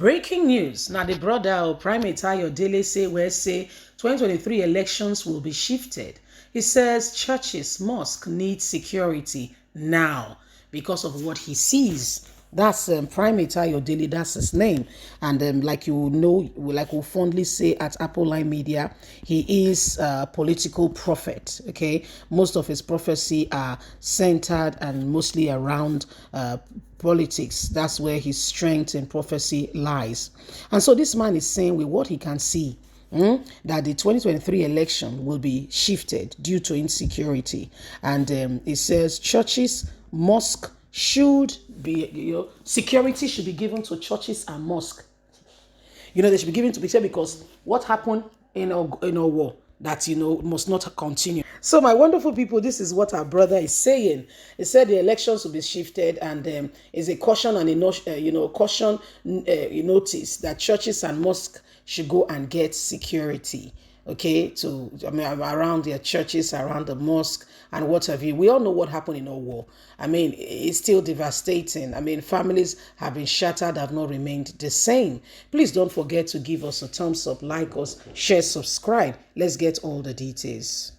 Breaking news. Now the brother of Primate Ayodele say 2023 elections will be shifted. He says churches, mosque need security now because of what he sees. That's Primate Ayodele, that's his name. And like you know, like we fondly say at Apple Line Media, he is a political prophet, okay? Most of his prophecy are centered and mostly around politics. That's where his strength in prophecy lies. And so this man is saying with what he can see, that the 2023 election will be shifted due to insecurity. And it says churches, mosque should be, security should be given to churches and mosque. They should be given to be said because what happened in our war that must not continue. So my wonderful people, this is what our brother is saying. He said the elections will be shifted, and is a caution and notice that churches and mosques should go and get security. Okay, around their churches, around the mosque, and what have you. We all know what happened in our war. It's still devastating. Families have been shattered, have not remained the same. Please don't forget to give us a thumbs up, like us, share, subscribe. Let's get all the details.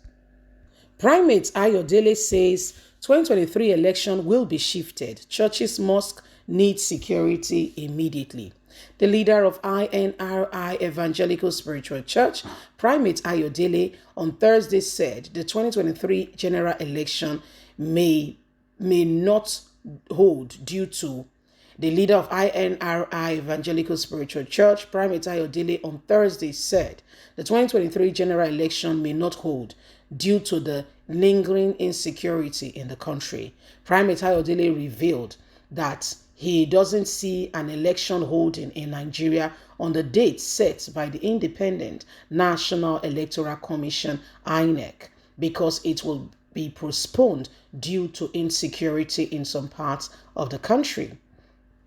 Primate Ayodele says 2023 election will be shifted. Churches, mosque need security immediately. The leader of INRI Evangelical Spiritual Church, Primate Ayodele, on Thursday said the 2023 general election may not hold due to the leader of INRI Evangelical Spiritual Church, Primate Ayodele, on Thursday said the 2023 general election may not hold due to the lingering insecurity in the country. Primate Ayodele revealed that he doesn't see an election holding in Nigeria on the date set by the Independent National Electoral Commission, INEC, because it will be postponed due to insecurity in some parts of the country.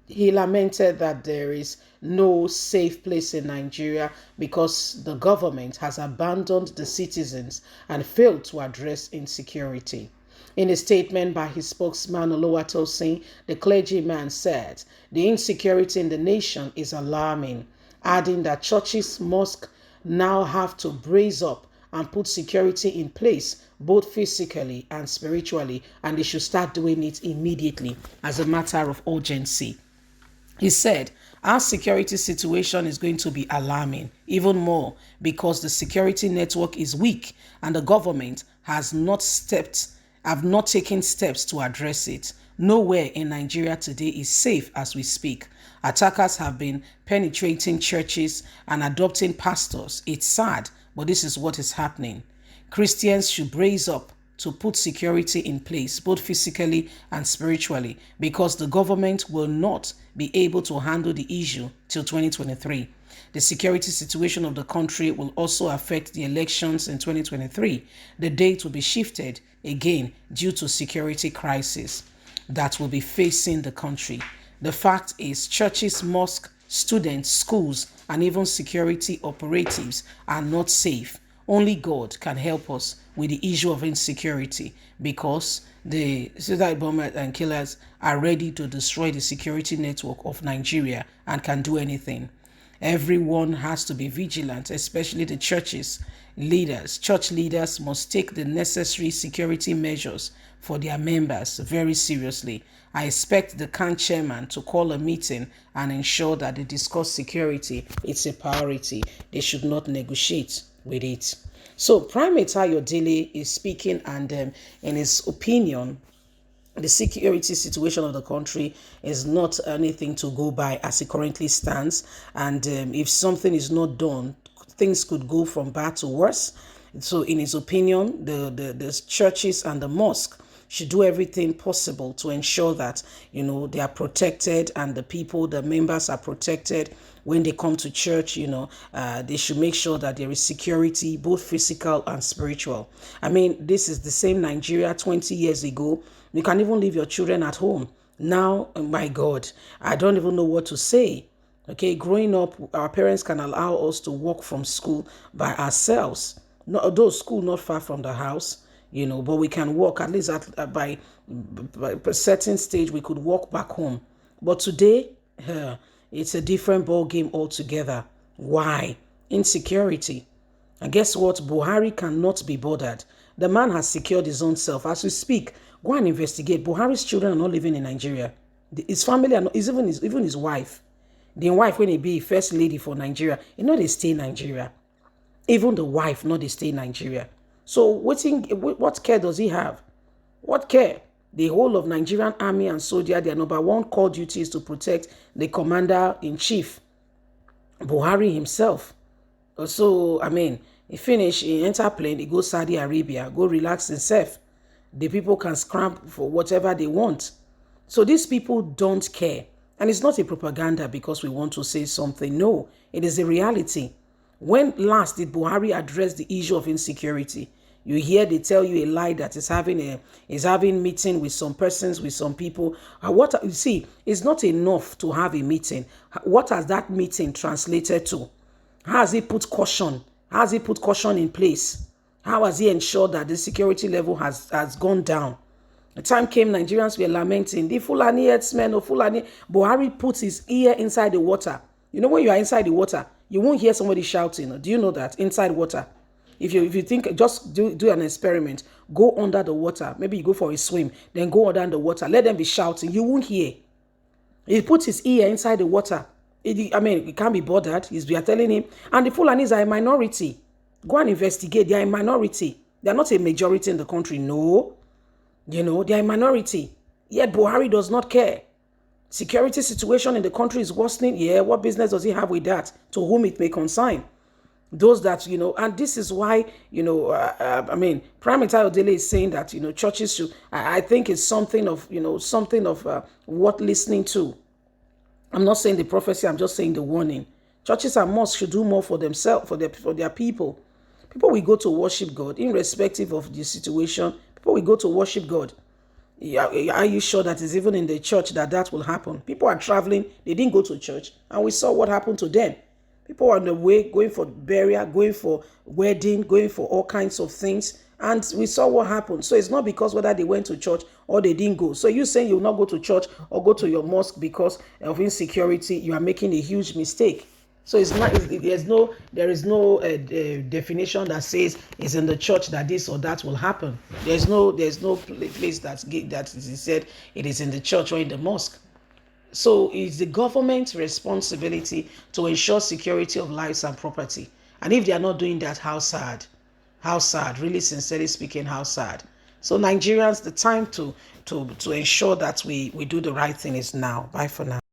He lamented that there is no safe place in Nigeria because the government has abandoned the citizens and failed to address insecurity. In a statement by his spokesman Oluwatosin, the clergyman said the insecurity in the nation is alarming, adding that churches, mosques now have to brace up and put security in place, both physically and spiritually, and they should start doing it immediately as a matter of urgency. He said, our security situation is going to be alarming, even more because the security network is weak and the government have not taken steps to address it. Nowhere in Nigeria today is safe as we speak. Attackers have been penetrating churches and adopting pastors. It's sad, but this is what is happening. Christians should brace up to put security in place, both physically and spiritually, because the government will not be able to handle the issue till 2023. The security situation of the country will also affect the elections in 2023. The date will be shifted again due to security crisis that will be facing the country. The fact is, churches, mosques, students, schools, and even security operatives are not safe. Only God can help us with the issue of insecurity because the suicide bombers and killers are ready to destroy the security network of Nigeria and can do anything. Everyone has to be vigilant, especially the churches. Church leaders must take the necessary security measures for their members very seriously. I expect the CAN chairman to call a meeting and ensure that they discuss security. It's a priority. They should not negotiate with it. So Primate Ayodele is speaking, and in his opinion, the security situation of the country is not anything to go by as it currently stands. And if something is not done, things could go from bad to worse. So in his opinion, the churches and the mosque should do everything possible to ensure that, they are protected and the members are protected when they come to church. They should make sure that there is security, both physical and spiritual. This is the same Nigeria 20 years ago. You can even leave your children at home. Now, oh my God, I don't even know what to say. Okay, growing up, our parents can allow us to walk from school by ourselves. Although school not far from the house, but we can walk at least by a certain stage. We could walk back home. But today, it's a different ball game altogether. Why? Insecurity. And guess what? Buhari cannot be bothered. The man has secured his own self. As we speak, go and investigate. Buhari's children are not living in Nigeria. His family, are not, even his wife. The wife, when he be first lady for Nigeria, they stay in Nigeria. Even the wife, they stay in Nigeria. So what care does he have? What care? The whole of Nigerian army and soldier, their number one core duty is to protect the commander-in-chief, Buhari himself. So, he finish, he enter plane, he go Saudi Arabia, go relax himself. The people can scramble for whatever they want. So these people don't care. And it's not a propaganda because we want to say something. No, it is a reality. When last did Buhari address the issue of insecurity? You hear they tell you a lie that is having meeting with some persons, with some people. What you see, it's not enough to have a meeting. What has that meeting translated to? How has he put caution? How has he put caution in place? How has he ensured that the security level has gone down? The time came, Nigerians were lamenting. The Fulani herdsmen or Fulani. Buhari put his ear inside the water. You know, when you are inside the water, you won't hear somebody shouting. Do you know that? Inside water. If you think, just do an experiment. Go under the water. Maybe you go for a swim. Then go under the water. Let them be shouting. You won't hear. He put his ear inside the water. He can't be bothered. We are telling him. And the Fulanis are a minority. Go and investigate. They are a minority. They are not a majority in the country. No. They are a minority. Yet Buhari does not care. Security situation in the country is worsening. Yeah, what business does he have with that? To whom it may concern. Those that, and this is why, Primate Ayodele is saying that, churches should, I think it's something of worth listening to. I'm not saying the prophecy, I'm just saying the warning. Churches and mosques should do more for themselves, for their people. People will go to worship God, irrespective of the situation. People will go to worship God. Are you sure that it's even in the church that will happen? People are traveling, they didn't go to church, and we saw what happened to them. People are on the way, going for burial, going for wedding, going for all kinds of things. And we saw what happened. So it's not because whether they went to church or they didn't go. So you saying you will not go to church or go to your mosque because of insecurity, you are making a huge mistake. So it's not. There is no definition that says it's in the church that this or that will happen. There's no place that is said it is in the church or in the mosque. So it's the government's responsibility to ensure security of lives and property. And if they are not doing that, how sad? How sad? Really, sincerely speaking, how sad? So Nigerians, the time to ensure that we do the right thing is now. Bye for now.